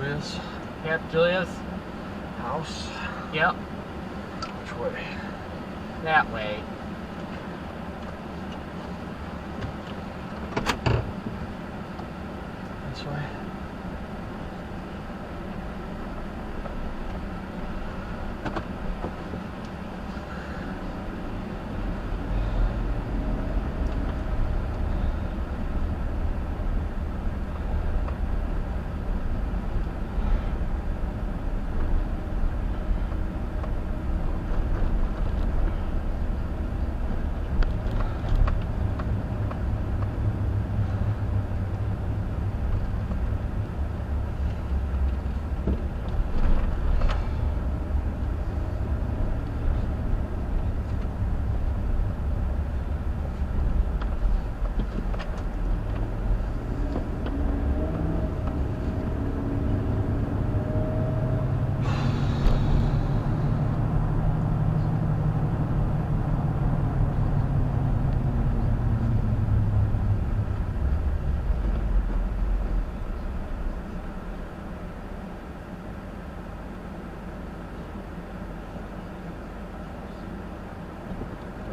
Julia's Yep, Julia's. house. Yep, Which way? that way. This way?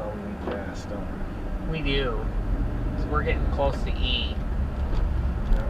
Oh, we need gas, don't we? We do. 'Cause we're getting close to E. Yeah.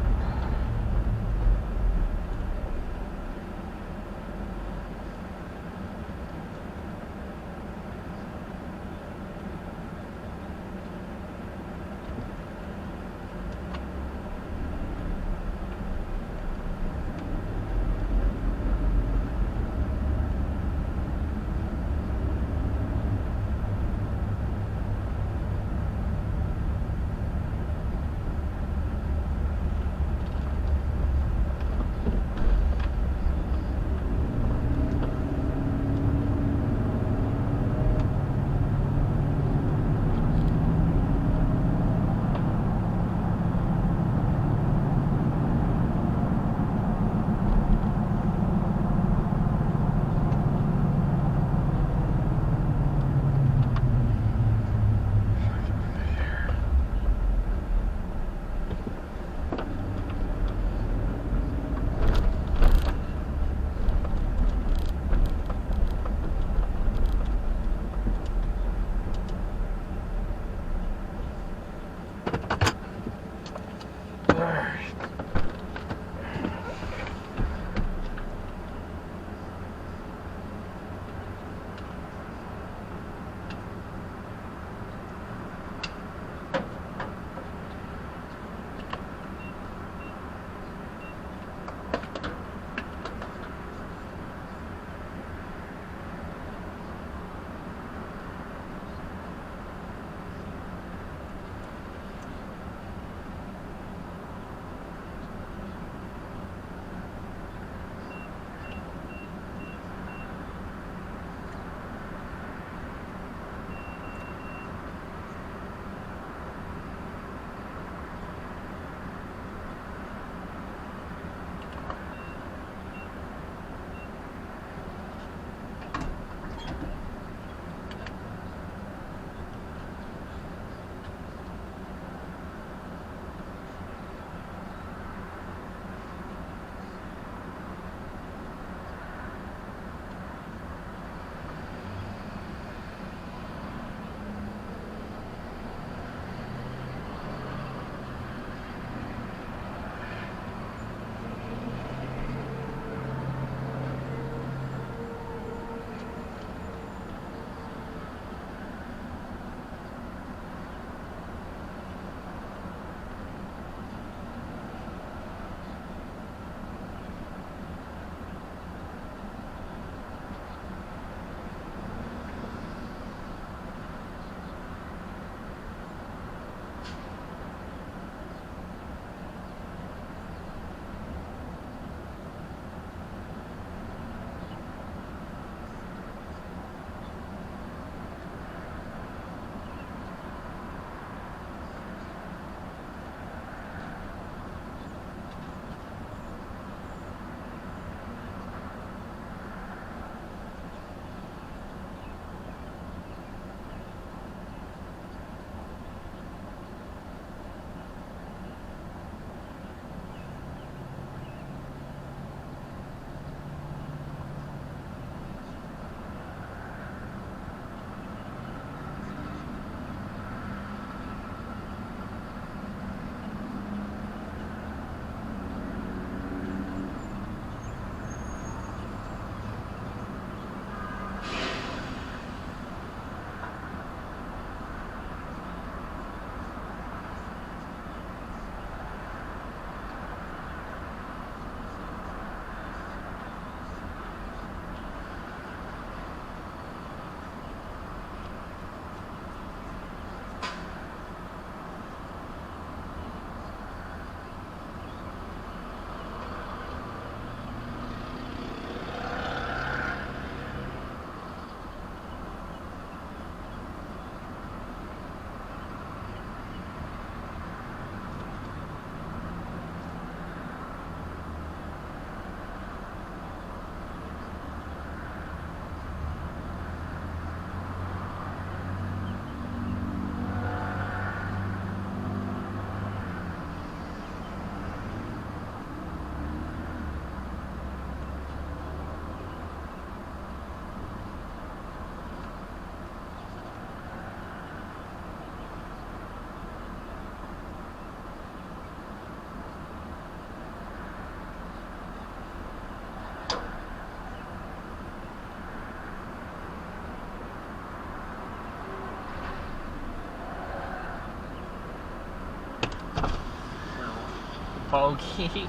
Bogey.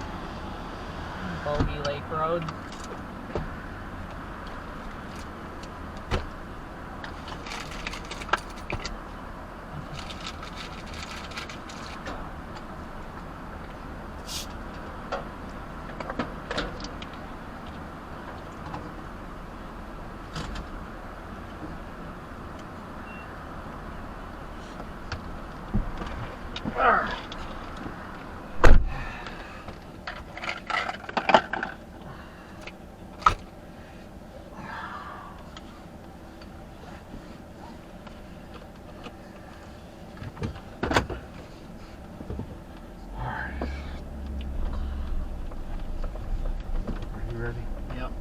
Bogey Lake Road. Are you ready? Yep.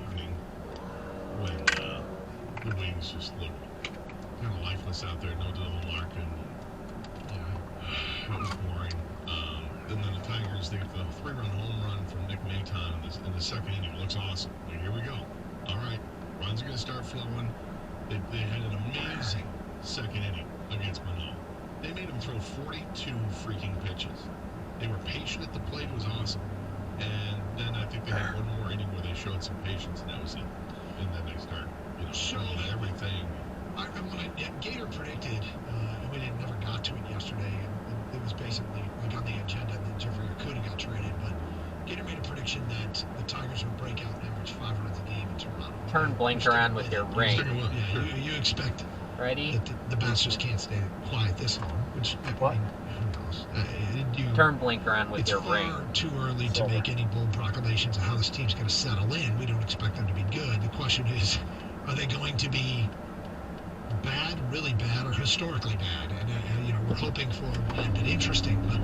Evening when the Wings just looked kind of lifeless out there, no Dylan Larkin. Yeah, it was boring. And then the Tigers, they get the 3-run home run from Nick Maton in the second inning. It looks awesome. Like, here we go. All right, runs are going to start flowing. They had an amazing second inning against Manoah. They made him throw 42 freaking pitches. They were patient at the plate. It was awesome. And then I think they had one more inning where they showed some patience, and that was it. And then they start, showing everything. Gator predicted, we never got to it yesterday, and it was basically like on the agenda, and then Jeffrey Okuda got traded, but Gator made a prediction that the Tigers would break out and average 5 runs a game in Toronto. Turn blinker on with your ring. Yeah, you expect Ready? that the Bats just can't stay quiet this long, which, What? I mean, who knows? Turn blinker on with It's your far ring. too early to make any bold proclamations of how this team's going to settle in. We don't expect them to be good. The question is, are they going to be bad, really bad, or historically bad? And we're hoping for bad but interesting. But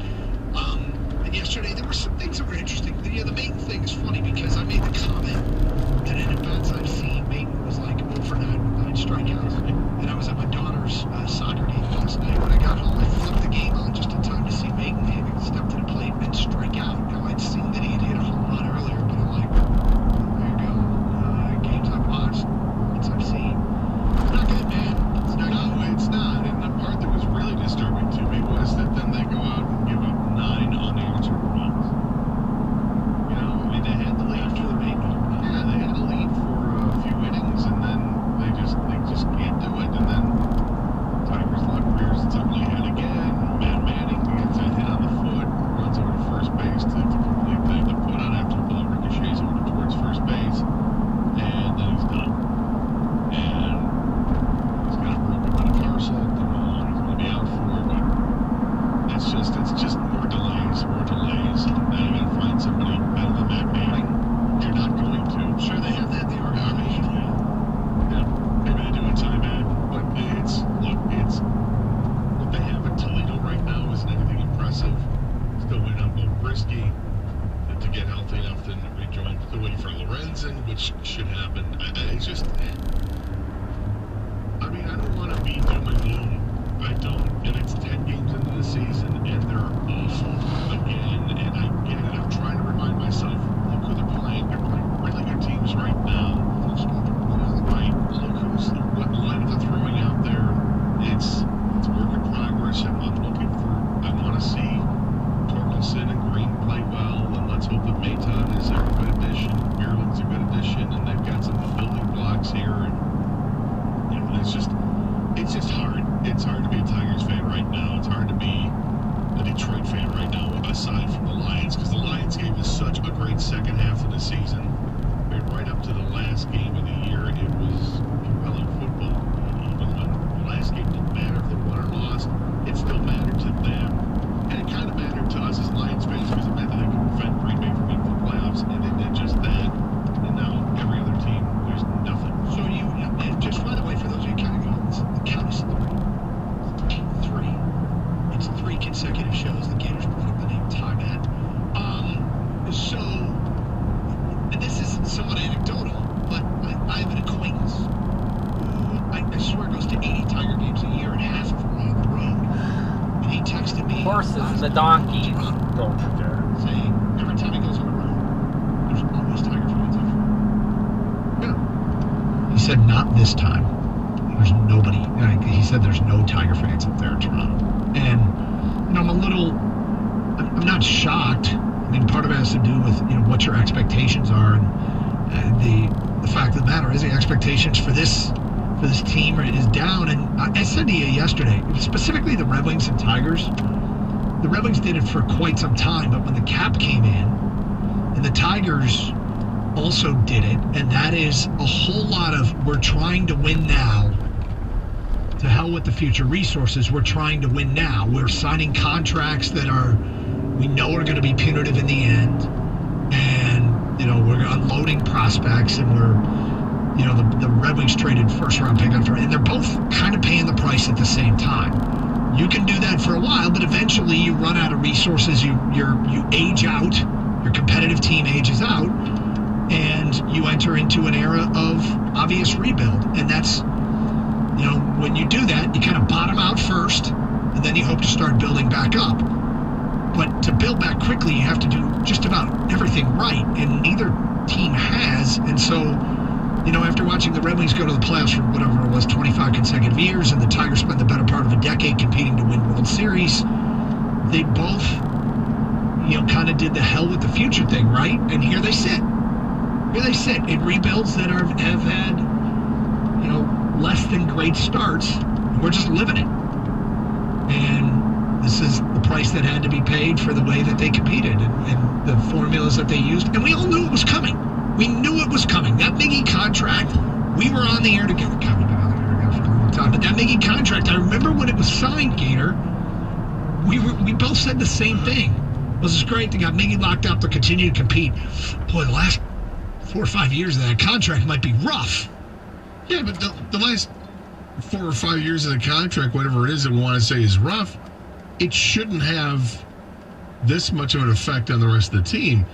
and yesterday there were some things that were interesting. The main thing is funny because I made the comment that in a bats I've seen, Maton was like 0 for 9 with 9 strikeouts. And I was at my daughter's soccer game last night. When I got home, I flipped the game on just in time to see Maton having step to the plate and strike out. Now I'd seen that he had hit a home run earlier, but I'm like, there you go. Games I've watched, things I've seen. It's not good, man. It's not good. No, it's not. And the part that was really disturbing to me was that then they go out and give up 9 unanswered runs. I mean, they had the lead for the main. Yeah, they had a lead for a few innings, and then they just can't do it. And then Tigers luck rears its ugly head again. Matt Manning gets a hit on the foot, runs over to first base to complete the put on after the ball ricochets over towards first base, and then he's done. And he's got a broken metatarsal. Don't know how long he's going to be out for, but it's just more delays. Now you got to find somebody better than Matt Manning. You're not going to. I'm sure they have that in the organization. Yeah, maybe they do in time, man. But it's what they have in Toledo right now isn't anything impressive. Still waiting on Bo Brisky to get healthy enough to rejoin. Still waiting for Lorenzen, which should happen. It's just, I mean, I don't want to be doom and gloom. I don't. And it's 10 games into the season, and they're awful again. And I get it. I'm trying to remind myself, look who they're playing. They're playing really good teams right now. Right. Look what lineup they're throwing out there. It's work in progress, and I want to see Torkelson and Green play well, and let's hope that Maton is a good addition. Maryland's a good addition, and they've got some building blocks here. And it's just hard. It's hard to be a Tigers fan right now. It's hard to be a Detroit fan right now, aside from the Lions, because the Lions gave us such a great second half of the season. Right up to the last game of the year, it was compelling football. Even when the last game didn't matter if they won or lost, it still mattered to them. And it kind of mattered to us as Lions fans because it meant that they could prevent Green Bay from making the playoffs, and they did just that. And now every other team, there's nothing. So just by the way, for those of you counting on, the count is 3. It's 3 consecutive shows the Gators brought up the name Ty Matt. So this is somewhat anecdotal. is the Donkeys. Don't you dare. Saying every time he goes on the road, there's always Tiger fans up front. Yeah. He said not this time. There's nobody. He said there's no Tiger fans up there in Toronto. And, I'm not shocked. I mean, part of it has to do with, what your expectations are. And the fact of the matter is the expectations for this team is down. And I said to you yesterday, specifically the Red Wings and Tigers, the Red Wings did it for quite some time, but when the cap came in, and the Tigers also did it, and that is a whole lot of we're trying to win now. To hell with the future resources. We're trying to win now. We're signing contracts that we know are going to be punitive in the end, and we're unloading prospects, and we're the Red Wings traded first round pick after, and they're both kind of paying the price at the same time. You can do that for a while, but eventually you run out of resources. You age out. Your competitive team ages out, and you enter into an era of obvious rebuild, and that's. When you do that, you kind of bottom out first, and then you hope to start building back up. But to build back quickly, you have to do just about everything right, and neither team has. And so, after watching the Red Wings go to the playoffs for whatever it was, 25 consecutive years, and the Tigers spent the better part of a decade competing to win World Series, they both, kind of did the hell with the future thing, right? And here they sit. Here they sit in rebuilds that have had, less than great starts. We're just living it. And this is the price that had to be paid for the way that they competed and the formulas that they used. And we all knew it was coming. We knew it was coming. That Miggy contract, we were on the air together. God, we've been on the air together for a long time. But that Miggy contract, I remember when it was signed, Gator, we both said the same thing. This is great. They got Miggy locked up to continue to compete. Boy, the last 4 or 5 years of that contract might be rough. Yeah, but the last 4 or 5 years of the contract, whatever it is that we want to say is rough, it shouldn't have this much of an effect on the rest of the team.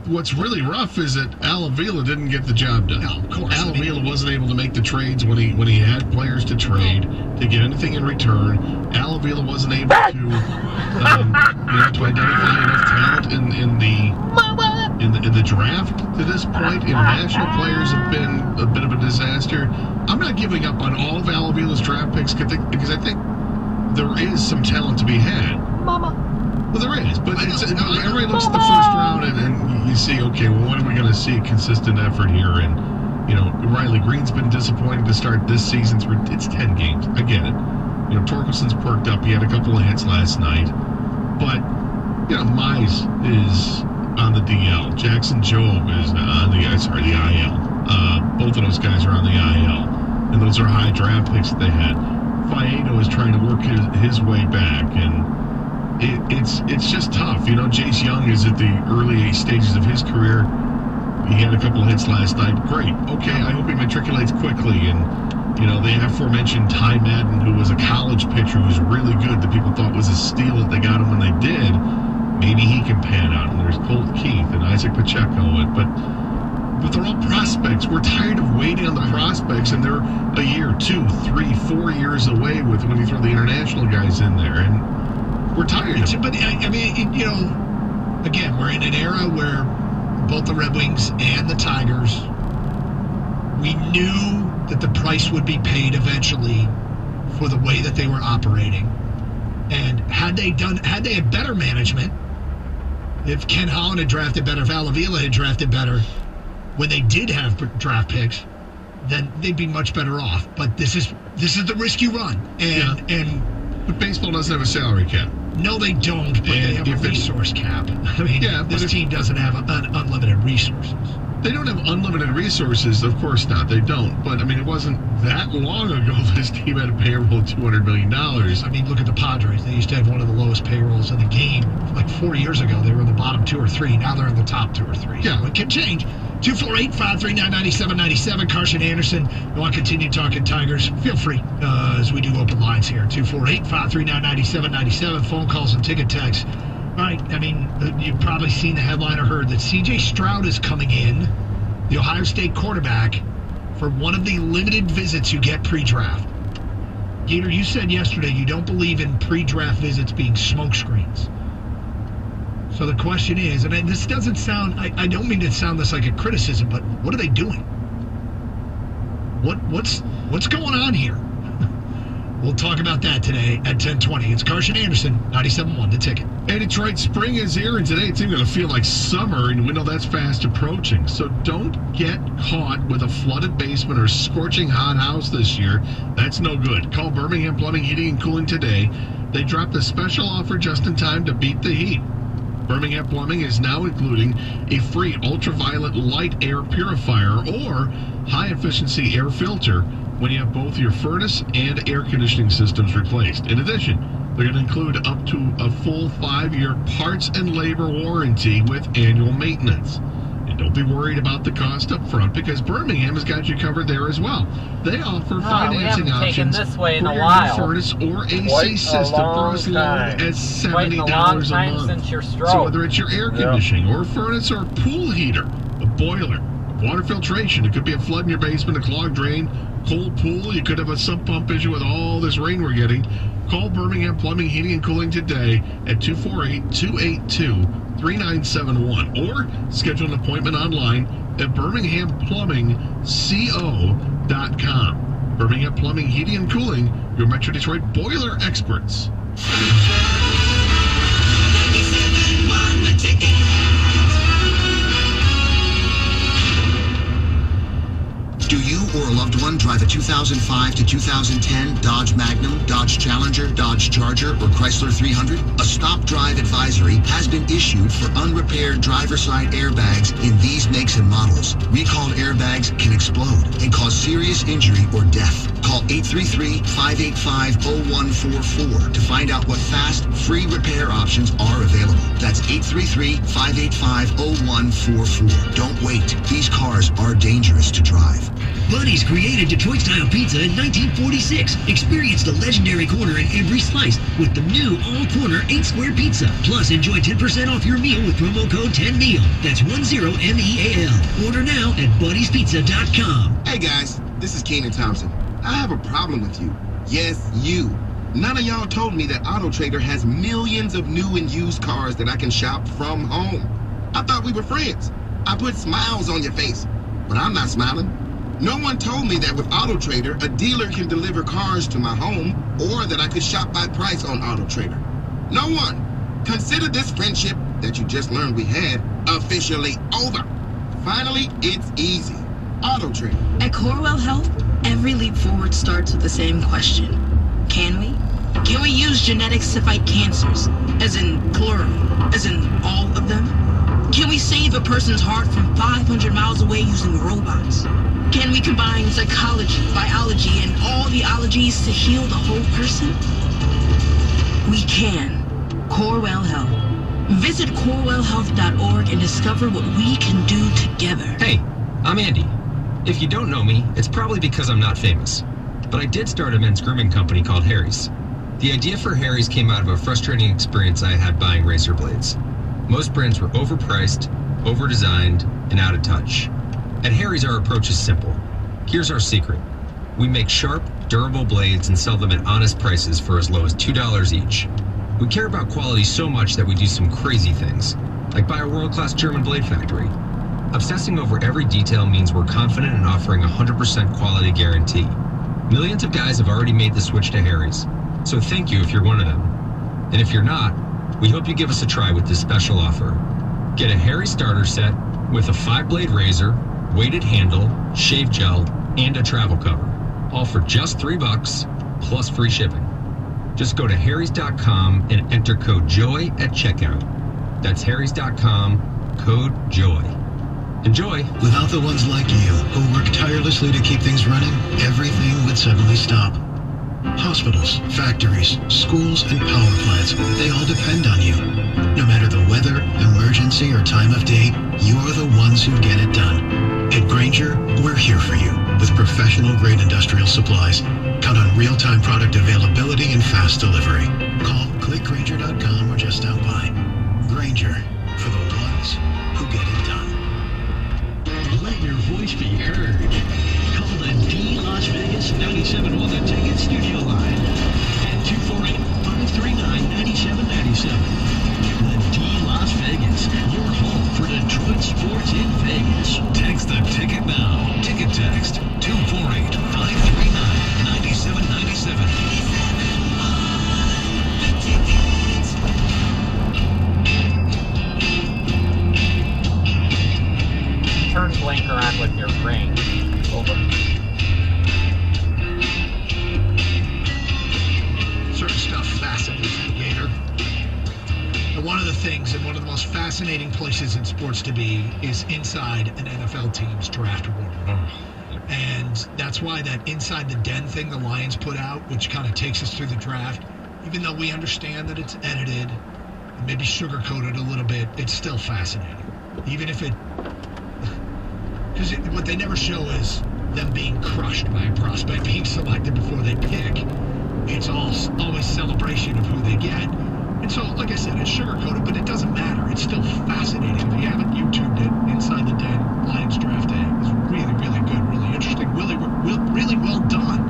What's really rough is that Al Avila didn't get the job done. No, of course. Al Avila wasn't able to make the trades when he had players to trade to get anything in return. Al Avila wasn't able to identify enough talent in the draft to this point. International players have been a bit of a disaster. I'm not giving up on all of Al Avila's draft picks because I think there is some talent to be had. Well, there is, but everybody looks at the first round and you see, okay, well, when are we going to see a consistent effort here? And, Riley Green's been disappointing to start this season. It's 10 games. I get it. Torkelson's perked up. He had a couple of hits last night. But, Mize is on the DL. Jackson Jobe is on the IL. Both of those guys are on the IL. And those are high draft picks that they had. Faedo is trying to work his way back, and it's just tough. Jace Young is at the early stages of his career. He had a couple of hits last night. Great. Okay, I hope he matriculates quickly. And, the aforementioned Ty Madden, who was a college pitcher who was really good, that people thought was a steal that they got him when they did. Maybe he can pan out. And there's Colt Keith and Isaac Pacheco. But they're all prospects. We're tired of waiting on the prospects, and they're a year, 2, 3, 4 years away when you throw the international guys in there. And we're tired of it. But, again, we're in an era where both the Red Wings and the Tigers, we knew that the price would be paid eventually for the way that they were operating. And had they had better management, if Ken Holland had drafted better, if Al Avila had drafted better, when they did have draft picks, then they'd be much better off. But this is the risk you run. But baseball doesn't have a salary cap. No, they don't, but they have a resource cap. I mean, this team doesn't have unlimited resources. They don't have unlimited resources, of course not. They don't. But, it wasn't that long ago this team had a payroll of $200 million. Look at the Padres. They used to have one of the lowest payrolls in the game. Like 4 years ago, they were in the bottom 2 or 3. Now they're in the top 2 or 3. Yeah. So it can change. 248-539-9797. Carson Anderson. You want to continue talking Tigers? Feel free as we do open lines here. 248-539-9797. Phone calls and ticket texts. All right, you've probably seen the headline or heard that C.J. Stroud is coming in, the Ohio State quarterback, for one of the limited visits you get pre-draft. Gator, you said yesterday you don't believe in pre-draft visits being smokescreens. So the question is, and this doesn't sound, I don't mean to sound this like a criticism, but what are they doing? What's going on here? We'll talk about that today at 10:20. It's Carson Anderson, 97.1 The Ticket. Hey, Detroit, spring is here, and today it's even going to feel like summer, and we know that's fast approaching. So don't get caught with a flooded basement or scorching hot house this year. That's no good. Call Birmingham Plumbing, Heating, and Cooling today. They dropped a special offer just in time to beat the heat. Birmingham Plumbing is now including a free ultraviolet light air purifier or high-efficiency air filter when you have both your furnace and air conditioning systems replaced. In addition, they're going to include up to a full 5-year parts and labor warranty with annual maintenance. And don't be worried about the cost up front because Birmingham has got you covered there as well. They offer financing we haven't taken options this way in for a your while. new furnace or AC Quite a system for long as long time. as $70 Quite a long a time month. since your So stroke. whether it's your air conditioning or furnace or pool heater, a boiler, water filtration, it could be a flood in your basement, a clogged drain, cold pool, you could have a sump pump issue with all this rain we're getting. Call Birmingham Plumbing, Heating, and Cooling today at 248-282-3971 or schedule an appointment online at birminghamplumbingco.com. Birmingham Plumbing, Heating, and Cooling, your Metro Detroit boiler experts. Do you or a loved one drive a 2005 to 2010 Dodge Magnum, Dodge Challenger, Dodge Charger, or Chrysler 300? A stop drive advisory has been issued for unrepaired driver side airbags in these makes and models. Recalled airbags can explode and cause serious injury or death. Call 833-585-0144 to find out what fast, free repair options are available. That's 833-585-0144. Don't wait. These cars are dangerous to drive. Buddy's created Detroit-style pizza in 1946. Experience the legendary corner in every slice with the new all-corner 8-square pizza. Plus, enjoy 10% off your meal with promo code 10MEAL. That's 10MEAL. Order now at buddyspizza.com. Hey guys, this is Keenan Thompson. I have a problem with you. Yes, you. None of y'all told me that AutoTrader has millions of new and used cars that I can shop from home. I thought we were friends. I put smiles on your face, but I'm not smiling. No one told me that with AutoTrader, a dealer can deliver cars to my home or that I could shop by price on AutoTrader. No one. Consider this friendship that you just learned we had officially over. Finally, it's easy. AutoTrader. At Corewell Health, every leap forward starts with the same question. Can we? Can we use genetics to fight cancers? As in plural? As in all of them? Can we save a person's heart from 500 miles away using robots? Can we combine psychology, biology, and all the ologies to heal the whole person? We can. Corewell Health. Visit CorewellHealth.org and discover what we can do together. Hey, I'm Andy. If you don't know me, it's probably because I'm not famous. But I did start a men's grooming company called Harry's. The idea for Harry's came out of a frustrating experience I had buying razor blades. Most brands were overpriced, overdesigned, and out of touch. At Harry's, our approach is simple. Here's our secret. We make sharp, durable blades and sell them at honest prices for as low as $2 each. We care about quality so much that we do some crazy things, like buy a world-class German blade factory. Obsessing over every detail means we're confident in offering a 100% quality guarantee. Millions of guys have already made the switch to Harry's, so thank you if you're one of them. And if you're not, we hope you give us a try with this special offer. Get a Harry starter set with a 5-blade razor, weighted handle, shave gel, and a travel cover. All for just $3 plus free shipping. Just go to harrys.com and enter code JOY at checkout. That's harrys.com, code JOY. Enjoy. Without the ones like you, who work tirelessly to keep things running, everything would suddenly stop. Hospitals, factories, schools, and power plants, they all depend on you. No matter the weather, emergency, or time of day, you're the ones who get it done. At Grainger, we're here for you with professional-grade industrial supplies. Count on real-time product availability and fast delivery. Call, click Grainger.com, or just stop by. Grainger, for the ones who get it done. Let your voice be heard. Call the D Las Vegas 97 The Ticket studio line sports in Vegas. Text the ticket now. Ticket text 248-539-9797. Turn blinker on with your ring. Over. Certain stuff fascinates me, Gator. And one of the things, and one of the most fascinating places in sports to be, is inside an NFL team's draft room. And that's why that Inside the Den thing the Lions put out, which kind of takes us through the draft, even though we understand that it's edited and maybe sugar-coated a little bit, it's still fascinating. Even if it... Because what they never show is them being crushed by a prospect being selected before they pick. It's always celebration of who they get. And so, like I said, it's sugar-coated, but it doesn't matter. It's still fascinating. If you haven't YouTubed it, Inside the Den, Lions Draft Day, is really, really good, really interesting, really well done.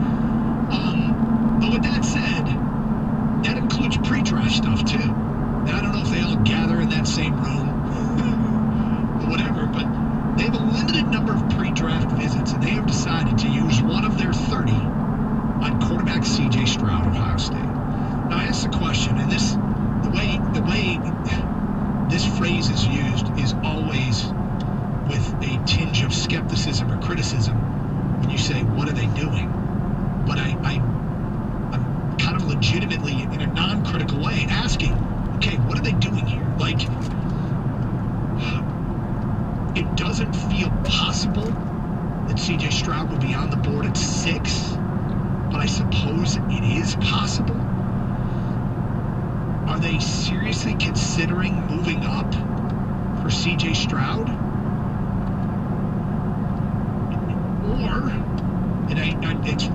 But with that said, that includes pre-draft stuff, too. And I don't know if they all gather in that same room or whatever, but they have a limited number of pre-draft visits, and they have decided to use one of their 30 on quarterback C.J. Stroud, Ohio State. Now, I asked the question, and the way this phrase is used is always with a tinge of skepticism or criticism when you say, what are they doing? But I'm kind of legitimately, in a non-critical way, asking, okay, what are they doing here? Like, it doesn't feel possible that C.J. Stroud will be on the board at 6, but I suppose it is possible. Are they seriously considering moving up for C.J. Stroud? Or, and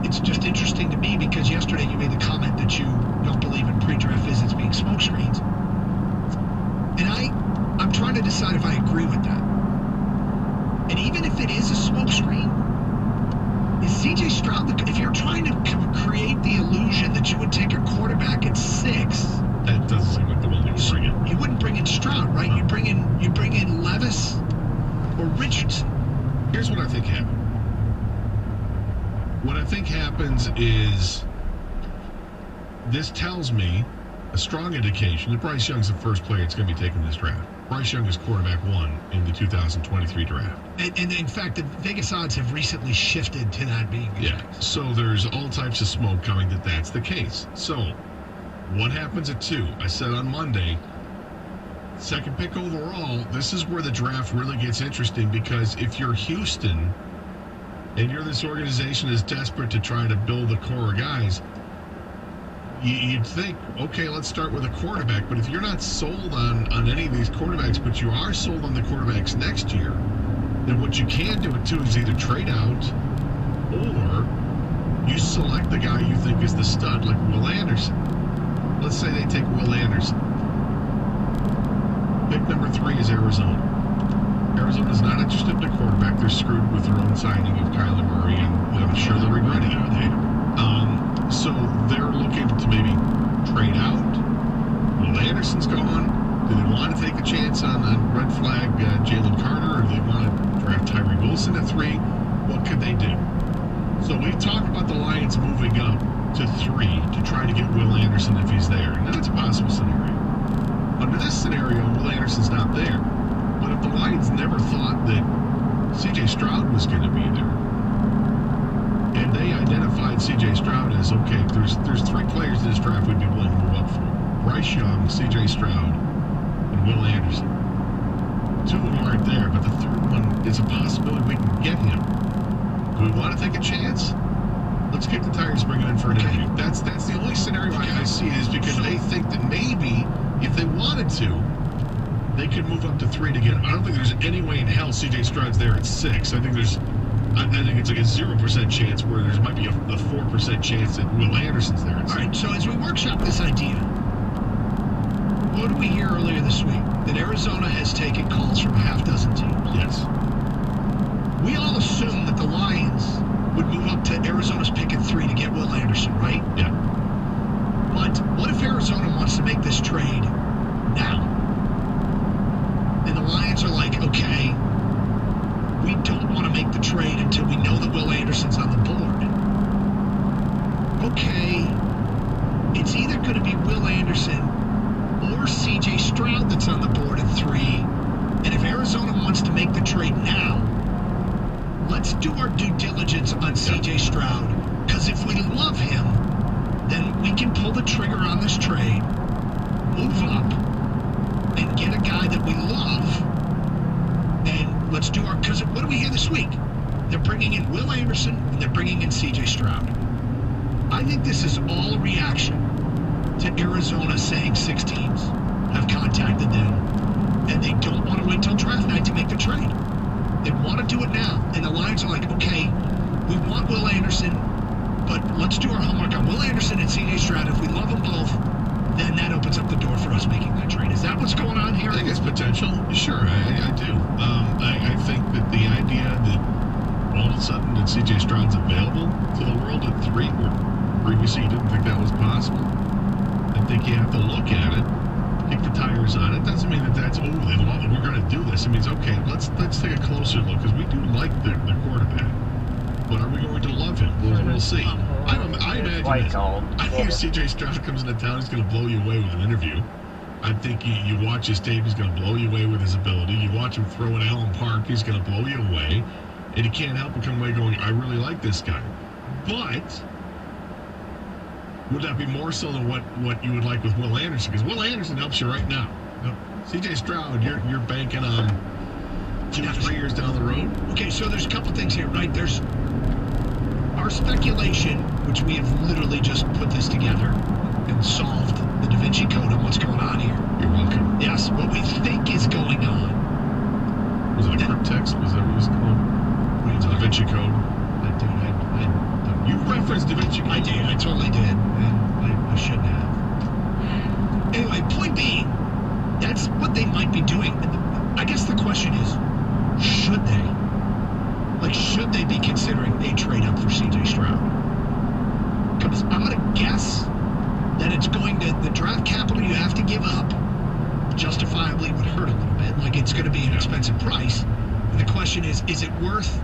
it's just interesting to me because yesterday you made the comment that you don't believe in pre-draft visits being smokescreens. And I'm trying to decide if I agree with that. And even if it is a smokescreen, is C.J. Stroud, if you're trying to create the illusion that you would take a quarterback at 6, That doesn't seem like the one they would bring in. you wouldn't bring in Stroud, right? You bring in Levis or Richardson. Here's what I think happened. What I think happens is this tells me a strong indication that Bryce Young's the first player that's going to be taken in this draft. Bryce Young is quarterback 1 in the 2023 draft. And in fact, the Vegas odds have recently shifted to that being the case. So there's all types of smoke coming that that's the case. So what happens at 2? I said on Monday, second pick overall, this is where the draft really gets interesting because if you're Houston and you're this organization that's desperate to try to build a core of guys, you'd think, okay, let's start with a quarterback. But if you're not sold on any of these quarterbacks, but you are sold on the quarterbacks next year, then what you can do it too is either trade out or you select the guy you think is the stud, like Will Anderson. Let's say they take Will Anderson. Pick number 3 is Arizona. Arizona's not interested in a quarterback. They're screwed with their own signing of Kyler Murray, and I'm sure they'll regret it. So they're looking to maybe trade out. Will Anderson's gone. Do they want to take a chance on red flag Jalen Carter, or do they want to draft Tyree Wilson at 3? What could they do? So we've talked about the Lions moving up to 3 to try to get Will Anderson if he's there. And that's a possible scenario. Under this scenario, Will Anderson's not there. But if the Lions never thought that C.J. Stroud was going to be there, and they identified C.J. Stroud as, okay, there's 3 players in this draft we'd be willing to move up for. Bryce Young, C.J. Stroud, and Will Anderson. 2 of them aren't there, but the 3rd one is a possibility we can get him. Do we want to take a chance? Let's kick the tires, bring it in for an interview. That's the only scenario I see is because they think that maybe if they wanted to, they could move up to 3 to get him. I don't think there's any way in hell C.J. Stroud's there at 6. I think it's like a 0% chance where there might be a 4% chance that Will Anderson's there. All right, so as we workshop this idea, what did we hear earlier this week? That Arizona has taken calls from a half dozen teams. Yes. We all assume that the Lions would move up to Arizona's pick at 3 to get Will Anderson, right? Yeah. But what if Arizona wants to make this trade now? And the Lions are like, okay, C.J. Stroud that's on the board at 3. And if Arizona wants to make the trade now, let's do our due diligence on C.J. Stroud. Because if we love him, then we can pull the trigger on this trade, move up, and get a guy that we love. And let's do our... Because what do we hear this week? They're bringing in Will Anderson, and they're bringing in C.J. Stroud. I think this is all a reaction to Arizona saying 6 teams have contacted them, and they don't want to wait till draft night to make the trade. They want to do it now. And the Lions are like, okay, we want Will Anderson, but let's do our homework on Will Anderson and C.J. Stroud. If we love them both, then that opens up the door for us making that trade. Is that what's going on here? I think it's potential. Sure, I do. I think that the idea that all of a sudden that C.J. Stroud's available to the world at 3, where previously you didn't think that was possible. I think you have to look at it, kick the tires on it. Doesn't mean that that's over. They love it. We're going to do this. It means, okay, let's take a closer look, because we do like the quarterback. But are we going to love him? We'll see. I imagine Like all. I think C.J. Stroud comes into town, he's going to blow you away with an interview. I think you watch his tape, he's going to blow you away with his ability. You watch him throw at Allen Park, he's going to blow you away. And you can't help but come away going, I really like this guy. But would that be more so than what you would like with Will Anderson? Because Will Anderson helps you right now. C.J. Stroud, you're banking on 2-3 years down the road. Okay, so there's a couple things here, right? There's our speculation, which we have literally just put this together and solved the Da Vinci Code on what's going on here. You're welcome. Yes, what we think is going on. Was it a cryptext? Was that what it was called? Da Vinci Code. You referenced Da Vinci Code. I did. I totally did. And I shouldn't have. Anyway, point being, that's what they might be doing. I guess the question is, should they? Like, should they be considering a trade up for C.J. Stroud? Because I'm going to guess that it's going to, the draft capital you have to give up justifiably would hurt a little bit. Like, it's going to be an expensive price. And the question is it worth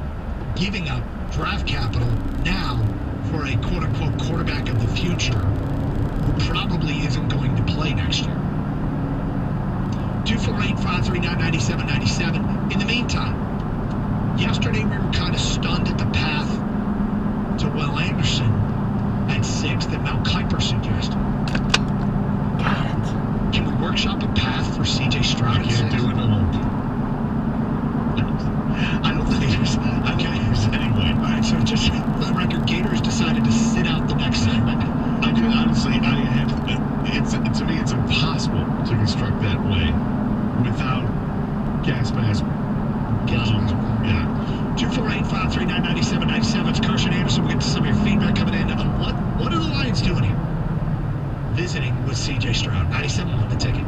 giving up draft capital now for a quote-unquote quarterback of the future who probably isn't going to play next year? 248-539-9797. In the meantime, yesterday we were kind of stunned at the path to Will Anderson at 6 that Mel Kiper suggested. Can we workshop a path for C.J. Stroud? I can't do it. I don't think there's... Okay. Anyway. All right, so just for the record, Gators decided to sit out the next segment. I could honestly, to me, it's impossible to construct that way without gas mask. Yeah. 248-539-9797. It's Carson Anderson. We'll get to some of your feedback coming in. What are the Lions doing here? Visiting with C.J. Stroud. 97.1 The Ticket.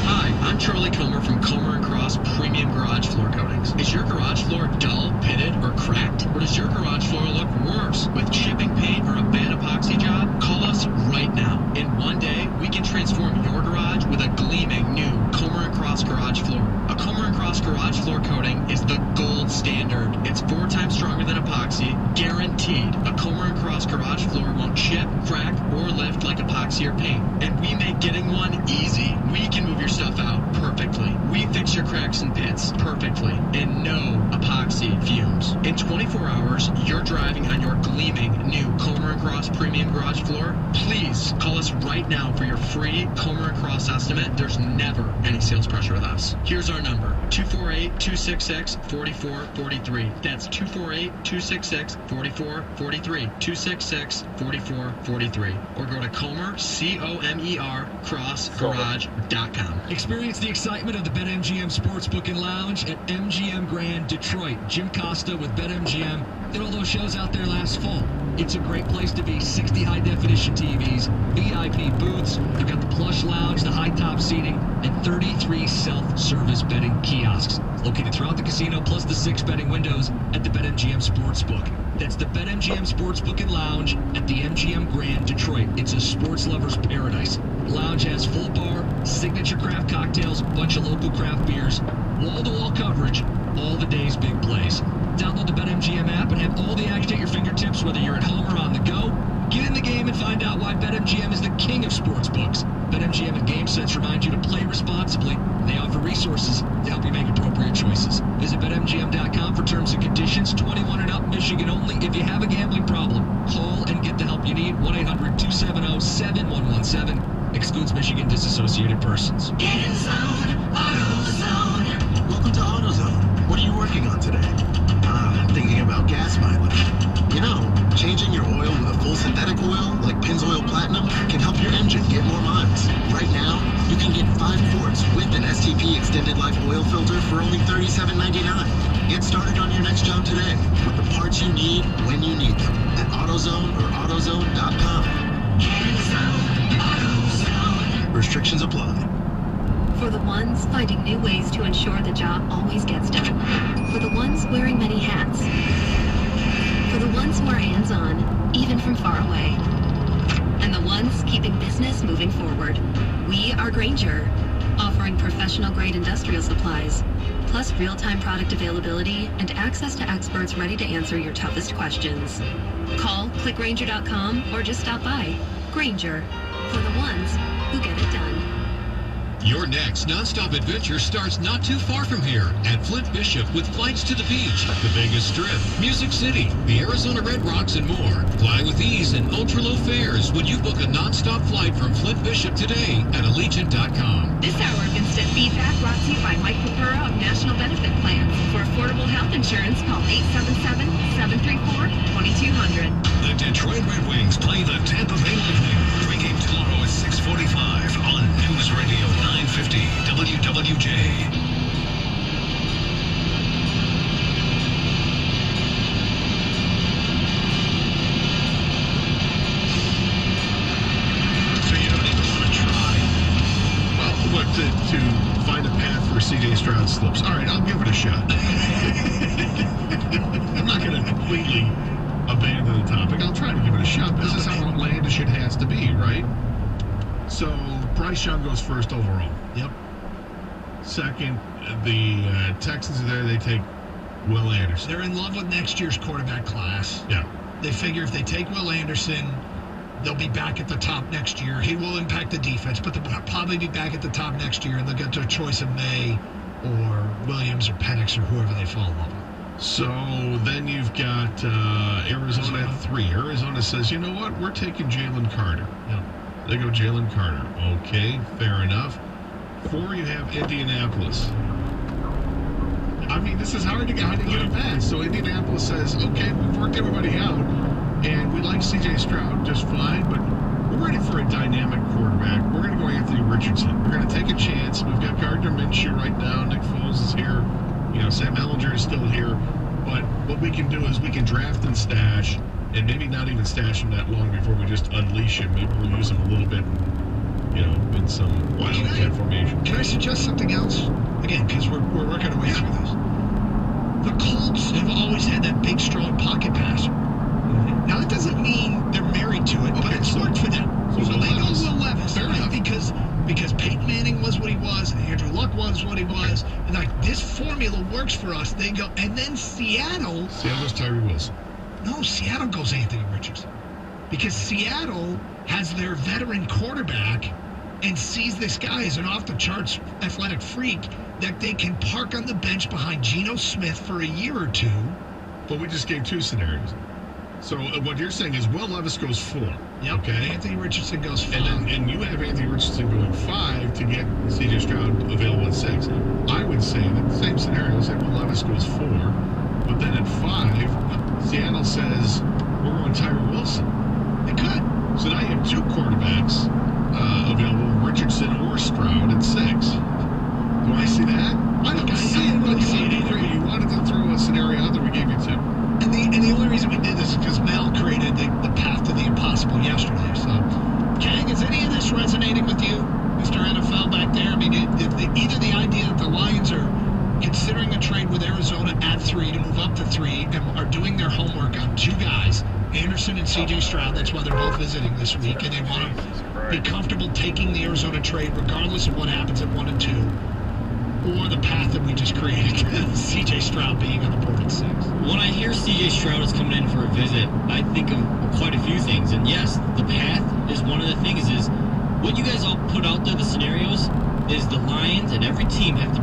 Hi, I'm Charlie Comer from Comer & Cross Premium Garage Floor Coatings. Is your garage floor dull, pitted, or cracked? Or does your garage floor look worse with chipping paint or a bad epoxy job? Call us right now. In one day, we can transform your garage with a gleaming new Comer & Cross garage floor. A Comer & Cross garage floor coating is the gold standard. It's 4 times stronger than epoxy, guaranteed. A Comer & Cross garage floor won't chip, crack, or lift like epoxy or paint. And we make getting one easy. We can move your stuff out perfectly. We fix your cracks and pits perfectly. And no epoxy fumes. In 24 hours, you're driving on your gleaming new Comer & Cross Premium Garage Floor. Please call us right now for your free Comer & Cross estimate. There's never any sales pressure with us. Here's our number, 248-266-4443. That's 248-266-4443. 266-4443. Or go to Comer, C-O-M-E-R, crossgarage.com. Experience the excitement of the BetMGM Sportsbook and Lounge at MGM Grand Detroit. Jim Costa with BetMGM did all those shows out there last fall. It's a great place to be. 60 high-definition TVs, VIP booths. They've got the plush lounge, the high-top seating, and 33 self-service betting kiosks located throughout the casino, plus the 6 betting windows at the BetMGM Sportsbook. That's the BetMGM Sportsbook and Lounge at the MGM Grand Detroit. It's a sports lover's paradise. The lounge has full bar, signature craft cocktails, bunch of local craft beers, wall-to-wall coverage, all the day's big plays. Download the BetMGM app and have all the action at your fingertips, whether you're at home or on the go. Get find out why BetMGM is the king of sportsbooks. BetMGM and GameSense remind you to play responsibly. They offer resources to help you make appropriate choices. Visit BetMGM.com for terms and conditions. 21 and up, Michigan only. If you have a gambling problem, call and get the help you need. 1-800-270-7117. Excludes Michigan disassociated persons. Get in zone, AutoZone. Welcome to AutoZone. What are you working on today? Thinking about gas mileage. You know, changing your oil with a full synthetic oil, like Pennzoil Platinum, can help your engine get more miles. Right now, you can get 5 quarts with an STP Extended Life Oil Filter for only $37.99. Get started on your next job today with the parts you need when you need them at AutoZone or AutoZone.com. Get in zone, AutoZone. Restrictions apply. For the ones finding new ways to ensure the job always gets done. For the ones wearing many hats. For the ones who are hands-on, even from far away. And the ones keeping business moving forward. We are Grainger, offering professional-grade industrial supplies, plus real-time product availability and access to experts ready to answer your toughest questions. Call, click Grainger.com, or just stop by. Grainger, for the ones who get it done. Your next nonstop adventure starts not too far from here at Flint Bishop with flights to the beach, the Vegas Strip, Music City, the Arizona Red Rocks, and more. Fly with ease and ultra-low fares when you book a nonstop flight from Flint Bishop today at Allegiant.com. This hour of Instant Feedback brought to you by Mike Papura of National Benefit Plans. For affordable health insurance, call 877-734-2200. The Detroit Red Wings play the Tampa Bay Lightning. Pregame tomorrow at 6:45 on News Radio 950 WWJ. So you don't even want to try. Well, what to find a path where CJ Stroud slips. All right, I'll give it a shot. I'm not going to completely abandon the topic. I'll try to give it a shot. This is how outlandish it has to be, right? So Bryce Young goes first overall. Yep. Second, the Texans are there. They take Will Anderson. They're in love with next year's quarterback class. Yeah. They figure if they take Will Anderson, they'll be back at the top next year. He will impact the defense, but they'll probably be back at the top next year, and they'll get their choice of May or Williams or Penix or whoever they fall in love with. So then you've got Arizona at 3. Arizona says, you know what? We're taking Jalen Carter. Yep. They go Jalen Carter. Okay, fair enough. 4, you have Indianapolis. I mean, this is hard to get it past. So Indianapolis says, okay, we've worked everybody out, and we like C.J. Stroud just fine, but we're ready for a dynamic quarterback. We're going to go Anthony Richardson. We're going to take a chance. We've got Gardner Minshew right now. Nick Foles is here. You know, Sam Ehlinger is still here. But what we can do is we can draft and stash, and maybe not even stash him that long before we just unleash him. Maybe we'll use him a little bit, you know, in some wildcat formation. Can I suggest something else? Again, because we're working our way through this. The Colts have always had that big, strong pocket passer. Mm-hmm. Now, that doesn't mean they're married to it, but it's worked for them. So they go Will Levis, right? Because Peyton Manning was what he was, and Andrew Luck was what he was, and like this formula works for us. They go, and then Seattle's Tyree Wilson. No, Seattle goes Anthony Richardson. Because Seattle has their veteran quarterback and sees this guy as an off-the-charts athletic freak that they can park on the bench behind Geno Smith for a year or two. But we just gave 2 scenarios. So what you're saying is Will Levis goes 4. Yep. Okay. Anthony Richardson goes 5. And you have Anthony Richardson going 5 to get C.J. Stroud available at 6. I would say that the same scenario is that Will Levis goes 4. But then at 5, Seattle says, we're going Tyree Wilson. They could. So now you have 2 quarterbacks available, Richardson or Stroud at 6. Do I see that? I don't see it. I don't see it either. You wanted to throw a scenario out there, we gave you 2. And the only reason we did this is because Mel created the path to the impossible yesterday. So, Kang, is any of this resonating with you, Mr. NFL back there? I mean, either the idea that the Lions are considering a trade with Arizona at 3 to move up to 3 and are doing their homework on 2 guys, Anderson and C.J. Stroud. That's why they're both visiting this week, and they want to be comfortable taking the Arizona trade regardless of what happens at 1 and 2. Or the path that we just created, C.J. Stroud being on the board at 6. When I hear CJ Stroud is coming in for a visit, I think of quite a few things. And yes, the path is one of the things. Is what you guys all put out there, the scenarios, is the Lions and every team have to be